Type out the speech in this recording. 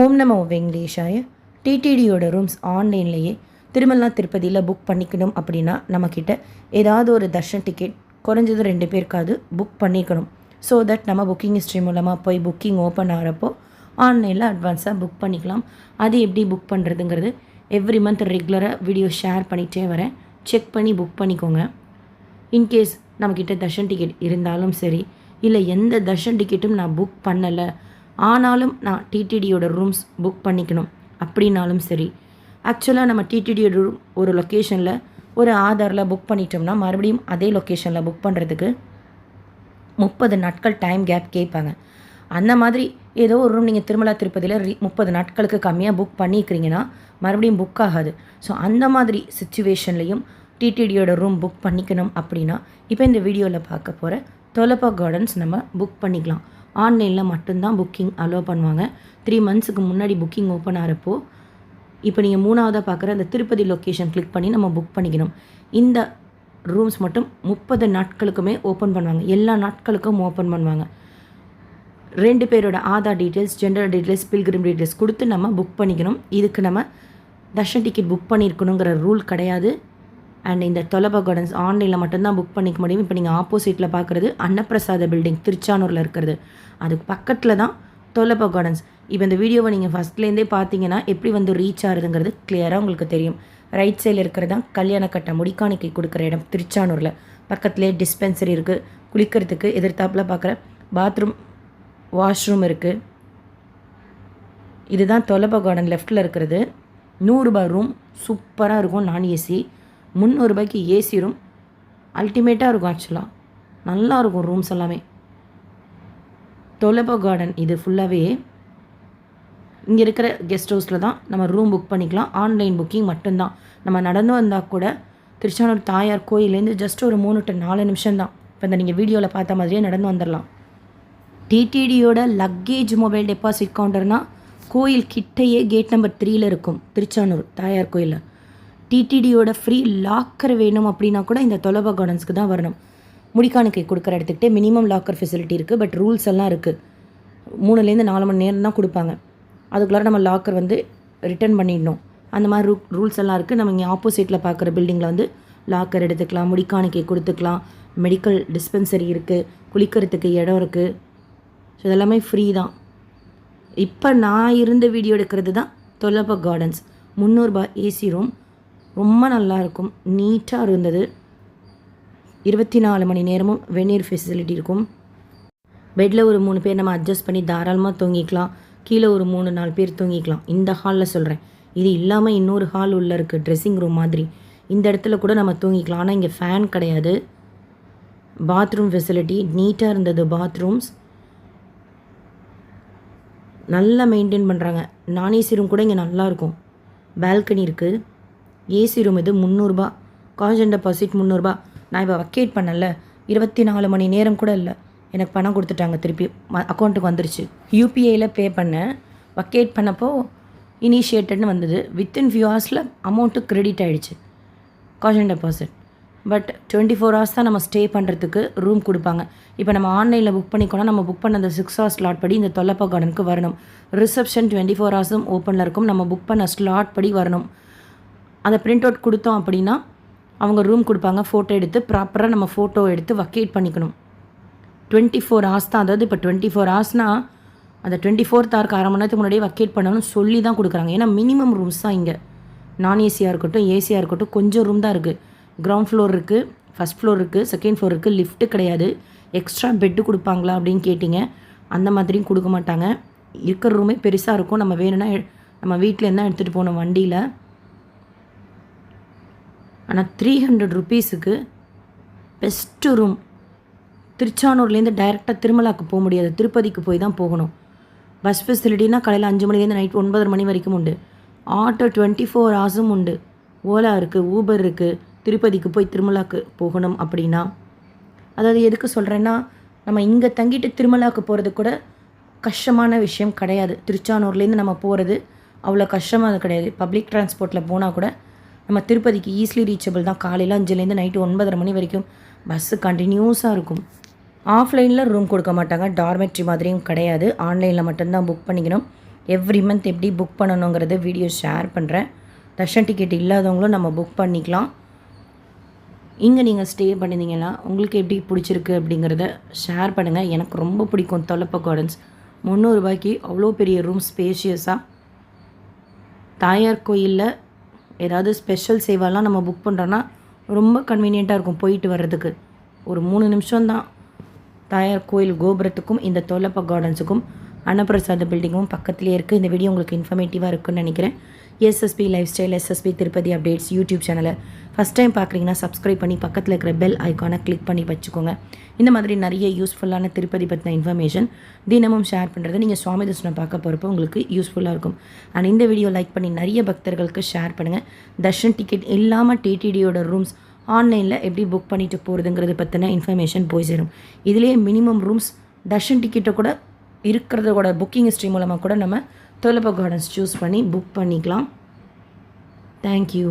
ஓம் நமோ வெங்கடேஷாய. டிடிடியோட ரூம்ஸ் ஆன்லைன்லேயே திருமலா திருப்பதியில் புக் பண்ணிக்கணும் அப்படின்னா நம்மக்கிட்ட ஏதாவது ஒரு தர்ஷன் டிக்கெட் குறைஞ்சது 2 பேருக்காவது புக் பண்ணிக்கணும். ஸோ தட் நம்ம புக்கிங் ஹிஸ்ட்ரி மூலமாக போய் புக்கிங் ஓப்பன் ஆகிறப்போ ஆன்லைனில் அட்வான்ஸாக புக் பண்ணிக்கலாம். அது எப்படி புக் பண்ணுறதுங்கிறது எவ்ரி மந்த் ரெகுலராக வீடியோ ஷேர் பண்ணிகிட்டே வரேன். செக் பண்ணி புக் பண்ணிக்கோங்க. இன்கேஸ் நம்மக்கிட்ட தர்ஷன் டிக்கெட் இருந்தாலும் சரி, இல்லை எந்த தர்ஷன் டிக்கெட்டும் நான் புக் பண்ணலை ஆனாலும் நான் டிடிடியோட ரூம்ஸ் புக் பண்ணிக்கணும் அப்படின்னாலும் சரி, ஆக்சுவலாக நம்ம டிடிடியோட ரூம் ஒரு லொக்கேஷனில் ஒரு ஆதாரில் புக் பண்ணிட்டோம்னா மறுபடியும் அதே லொக்கேஷனில் புக் பண்ணுறதுக்கு 30 நாட்கள் டைம் கேப் கேட்பாங்க. அந்த மாதிரி ஏதோ ஒரு ரூம் நீங்கள் திருமலா திருப்பதியில் 30 நாட்களுக்கு கம்மியாக புக் பண்ணிக்கிறீங்கன்னா மறுபடியும் புக் ஆகாது. ஸோ அந்த மாதிரி சுச்சுவேஷன்லேயும் டிடிடியோட ரூம் புக் பண்ணிக்கணும் அப்படின்னா இப்போ இந்த வீடியோவில் பார்க்க போகிற தொலப்பா கார்டன்ஸ் நம்ம புக் பண்ணிக்கலாம். ஆன்லைனில் மட்டும்தான் புக்கிங் அலோவ் பண்ணுவாங்க. 3 மந்த்ஸுக்கு முன்னாடி புக்கிங் ஓப்பன் ஆகிறப்போ இப்போ நீங்கள் 3ஆவதாக பார்க்குற அந்த திருப்பதி லொக்கேஷன் கிளிக் பண்ணி நம்ம புக் பண்ணிக்கணும். இந்த ரூம்ஸ் மட்டும் 30 நாட்களுக்குமே ஓப்பன் பண்ணுவாங்க. எல்லா நாட்களுக்கும் ஓப்பன் பண்ணுவாங்க. 2 பேரோட Aadhaar details, gender details, pilgrim details கொடுத்து நம்ம புக் பண்ணிக்கணும். இதுக்கு நம்ம தர்ஷன் டிக்கெட் புக் பண்ணியிருக்கணுங்கிற ரூல் கிடையாது. அண்ட் இந்த தொலப்பா கார்டன்ஸ் ஆன்லைனில் மட்டும்தான் புக் பண்ணிக்க முடியும். இப்போ நீங்கள் ஆப்போசிட்டில் பார்க்குறது அன்னப்பிரசாத பில்டிங் திருச்சானூரில் இருக்கிறது. அதுக்கு பக்கத்தில் தான் தொலப்பா கார்டன்ஸ். இப்போ இந்த வீடியோவை நீங்கள் ஃபஸ்ட்லேருந்தே பார்த்தீங்கன்னா எப்படி வந்து ரீச் ஆகுதுங்கிறது கிளியராக உங்களுக்கு தெரியும். ரைட் சைடில் இருக்கிறது தான் கல்யாணக்கட்டை முடிக்காணிக்கை கொடுக்குற இடம் திருச்சானூரில். பக்கத்துலேயே டிஸ்பென்சரி இருக்குது. குளிக்கிறதுக்கு எதிர்த்தாப்பில் பார்க்குற பாத்ரூம், வாஷ்ரூம் இருக்குது. இதுதான் தொலப்பா கார்டன் லெஃப்ட்டில் இருக்கிறது. 100 ரூபாய் ரூம் சூப்பராக இருக்கும். நான் ஏசி. 300 ரூபாய்க்கு ஏசி ரூம் அல்டிமேட்டாக இருக்கும். ஆக்சுவலாக நல்லாயிருக்கும் ரூம்ஸ் எல்லாமே. தொலப்பா கார்டன் இது ஃபுல்லாகவே இங்கே இருக்கிற கெஸ்ட் ஹவுஸில் தான் நம்ம ரூம் புக் பண்ணிக்கலாம். ஆன்லைன் புக்கிங் மட்டும்தான். நம்ம நடந்து வந்தால் கூட திருச்சானூர் தாயார் கோயிலேருந்து ஜஸ்ட் ஒரு 3 to 4 நிமிஷம் தான். இப்போ இந்த நீங்கள் வீடியோவில் பார்த்த மாதிரியே நடந்து வந்துடலாம். டிடிடியோட லக்கேஜ் மொபைல் டெபாசிட் கவுண்டர்னால் கோயில் கிட்டையே கேட் நம்பர் 3ல் இருக்கும். திருச்சானூர் தாயார் கோயிலில் டிடிடியோட ஃப்ரீ லாக்கர் வேணும் அப்படின்னா கூட இந்த தொலப்பா கார்டன்ஸ்க்கு தான் வரணும். முடிக்காணிக்கை கொடுக்குற இடத்துக்கிட்டே மினிமம் லாக்கர் ஃபெசிலிட்டி இருக்குது. பட் ரூல்ஸ் எல்லாம் இருக்குது. 3லேருந்து 4 மணி நேரம் தான் கொடுப்பாங்க. அதுக்குள்ளார நம்ம லாக்கர் வந்து ரிட்டர்ன் பண்ணிடணும். அந்த மாதிரி ரூல்ஸ் எல்லாம் இருக்குது. நம்ம இங்கே ஆப்போசிட்டில் பார்க்குற பில்டிங்கில் வந்து லாக்கர் எடுத்துக்கலாம், முடிக்காணிக்கை கொடுத்துக்கலாம். மெடிக்கல் டிஸ்பென்சரி இருக்குது, குளிக்கிறதுக்கு இடம் இருக்குது. ஸோ இதெல்லாமே ஃப்ரீ தான். இப்போ நான் இருந்த வீடியோ எடுக்கிறது தான் தொலப்பா கார்டன்ஸ். 300 ரூபாய் ஏசி ரூம் ரொம்ப நல்லாயிருக்கும். நீட்டாக இருந்தது. 24 மணி நேரமும் வெந்நீர் ஃபெசிலிட்டி இருக்கும். பெட்டில் ஒரு 3 பேர் நம்ம அட்ஜஸ்ட் பண்ணி தாராளமாக தூங்கிக்கலாம். கீழே ஒரு 3-4 பேர் தூங்கிக்கலாம். இந்த ஹாலில் சொல்கிறேன். இது இல்லாமல் இன்னொரு ஹால் உள்ளே இருக்குது, ட்ரெஸ்ஸிங் ரூம் மாதிரி. இந்த இடத்துல கூட நம்ம தூங்கிக்கலாம். ஆனால் இங்கே ஃபேன் கிடையாது. பாத்ரூம் ஃபெசிலிட்டி நீட்டாக இருந்தது. பாத்ரூம்ஸ் நல்லா மெயின்டைன் பண்ணுறாங்க. நான் ஏசி ரூம் கூட இங்கே நல்லாயிருக்கும். பால்கனி இருக்குது. ஏசி ரூம் இது 300 ரூபாய். காஷ் அண்ட் டெபாசிட் 300 ரூபாய். நான் இப்போ வக்கேட் பண்ணல, 24 மணி நேரம் கூட இல்லை, எனக்கு பணம் கொடுத்துட்டாங்க. திருப்பி அக்கௌண்ட்டுக்கு வந்துருச்சு. யூபிஐயில் பே பண்ணேன். வக்கேட் பண்ணப்போ இனிஷியேட்டட்னு வந்தது. வித்தின் ஃபியூ ஹவர்ஸில் அமௌண்ட்டு கிரெடிட் ஆகிடுச்சு. Cash and deposit. But 24 hours தான் நம்ம ஸ்டே பண்ணுறதுக்கு ரூம் கொடுப்பாங்க. இப்போ நம்ம ஆன்லைனில் புக் பண்ணிக்கோனா நம்ம புக் பண்ண அந்த 6 ஹவர்ஸ் ஸ்லாட் படி இந்த தொலப்பா கார்டனுக்கு வரணும். ரிசப்ஷன் 24 ஹவர்ஸும் ஓப்பனில் இருக்கும். நம்ம புக் பண்ண ஸ்லாட் படி வரணும். அந்த பிரிண்ட் அவுட் கொடுத்தோம் அப்படின்னா அவங்க ரூம் கொடுப்பாங்க. ஃபோட்டோ எடுத்து ப்ராப்பராக நம்ம ஃபோட்டோ எடுத்து வக்கேட் பண்ணிக்கணும். 24 ஹவர்ஸ் தான். அதாவது இப்போ 24 ஹவர்ஸ்னால் அந்த 24th ஹவருக்கு 1/2 மணி நேரத்துக்கு முன்னாடியே வக்கேட் பண்ணணும்னு சொல்லி தான் கொடுக்குறாங்க. ஏன்னா மினிமம் ரூம்ஸ் தான் இங்கே. நான் ஏசியாக இருக்கட்டும், ஏசியாக இருக்கட்டும், கொஞ்சம் ரூம் தான் இருக்குது. கிரவுண்ட் ஃப்ளோர் இருக்குது, ஃபஸ்ட் ஃப்ளோர் இருக்குது, செகண்ட் ஃப்ளோர் இருக்குது. லிஃப்ட்டு கிடையாது. எக்ஸ்ட்ரா பெட்டு கொடுப்பாங்களா அப்படின்னு கேட்டிங்க. அந்த மாதிரியும் கொடுக்க மாட்டாங்க. இருக்கிற ரூமே பெருசாக இருக்கும். நம்ம வேணும்னா நம்ம வீட்டில் இருந்தால் எடுத்துகிட்டு போகணும் வண்டியில். ஆனால் 300 ருபீஸுக்கு பெஸ்ட்டு ரூம். திருச்சானூர்லேருந்து டைரெக்டாக திருமலாக்கு போக முடியாது. திருப்பதிக்கு போய் தான் போகணும். பஸ் ஃபெசிலிட்டினா காலையில் 5 மணிலேருந்து நைட் 9 மணி வரைக்கும் உண்டு. ஆட்டோ 24 ஹவர்ஸும் உண்டு. ஓலா இருக்குது, ஊபர் இருக்குது. திருப்பதிக்கு போய் திருமலாக்கு போகணும் அப்படின்னா, அதாவது எதுக்கு சொல்கிறேன்னா, நம்ம இங்கே தங்கிட்டு திருமலாக்கு போகிறது கூட கஷ்டமான விஷயம் கிடையாது. திருச்சானூர்லேருந்து நம்ம போகிறது அவ்வளோ கஷ்டமாக கிடையாது. பப்ளிக் டிரான்ஸ்போர்ட்டில் போனால் கூட நம்ம திருப்பதிக்கு ஈஸிலி ரீச்சபிள் தான். காலையில் 5லேருந்து நைட்டு 9:30 மணி வரைக்கும் பஸ்ஸு கண்டினியூஸாக இருக்கும். ஆஃப்லைனில் ரூம் கொடுக்க மாட்டாங்க. டார்மெட்ரி மாதிரியும் கிடையாது. ஆன்லைனில் மட்டும்தான் புக் பண்ணிக்கணும். எவ்ரி மந்த் எப்படி புக் பண்ணணுங்கிறத வீடியோ ஷேர் பண்ணுறேன். தர்ஷன் டிக்கெட் இல்லாதவங்களும் நம்ம புக் பண்ணிக்கலாம். இங்கே நீங்கள் ஸ்டே பண்ணியிருந்தீங்கன்னா உங்களுக்கு எப்படி பிடிச்சிருக்கு அப்படிங்கிறத ஷேர் பண்ணுங்கள். எனக்கு ரொம்ப பிடிக்கும் தொலப்ப கார்டன்ஸ். 300 ரூபாய்க்கு அவ்வளோ பெரிய ரூம் ஸ்பேஷியஸாக. தாயார் கோயிலில் ஏதாவது ஸ்பெஷல் சேவாலாம் நம்ம புக் பண்ணுறோன்னா ரொம்ப கன்வீனியண்ட்டாக இருக்கும் போயிட்டு வர்றதுக்கு. ஒரு 3 நிமிஷம்தான் தாயார் கோயில் கோபுரத்துக்கும் இந்த தொலப்ப கார்டன்ஸுக்கும். அன்னப்பிரசாத பில்டிங்கும் பக்கத்துலேயே இருக்குது. இந்த வீடியோ உங்களுக்கு இன்ஃபர்மேட்டிவாக இருக்குன்னு நினைக்கிறேன். SSP life style, SSP Tirupati updates YouTube சேனலை ஃபஸ்ட் டைம் பார்க்குறீங்கன்னா சப்ஸ்கிரைப் பண்ணி பக்கத்தில் இருக்கிற பெல் ஐக்கானை கிளிக் பண்ணி வச்சுக்கோங்க. இந்த மாதிரி நிறைய யூஸ்ஃபுல்லான திருப்பதி பற்றின இன்ஃபர்மேஷன் தினமும் ஷேர் பண்ணுறது நீங்கள் சுவாமி தர்ஷனம் பார்க்க போகிறப்போ உங்களுக்கு யூஸ்ஃபுல்லாக இருக்கும். அண்ட் இந்த வீடியோ லைக் பண்ணி நிறைய பக்தர்களுக்கு ஷேர் பண்ணுங்கள். தர்ஷன் டிக்கெட் இல்லாமல் டிடிடியோட ரூம்ஸ் ஆன்லைனில் எப்படி புக் பண்ணிட்டு போகிறதுங்கிறது பற்றின இன்ஃபர்மேஷன் போய் சேரும். இதுலேயே மினிமம் ரூம்ஸ் தர்ஷன் டிக்கெட்டை கூட இருக்கிறதோட புக்கிங் ஹிஸ்ட்ரி மூலமாக கூட நம்ம தொலப்ப கார்டன்ஸ் சூஸ் பண்ணி புக் பண்ணிக்கலாம். தேங்க்யூ.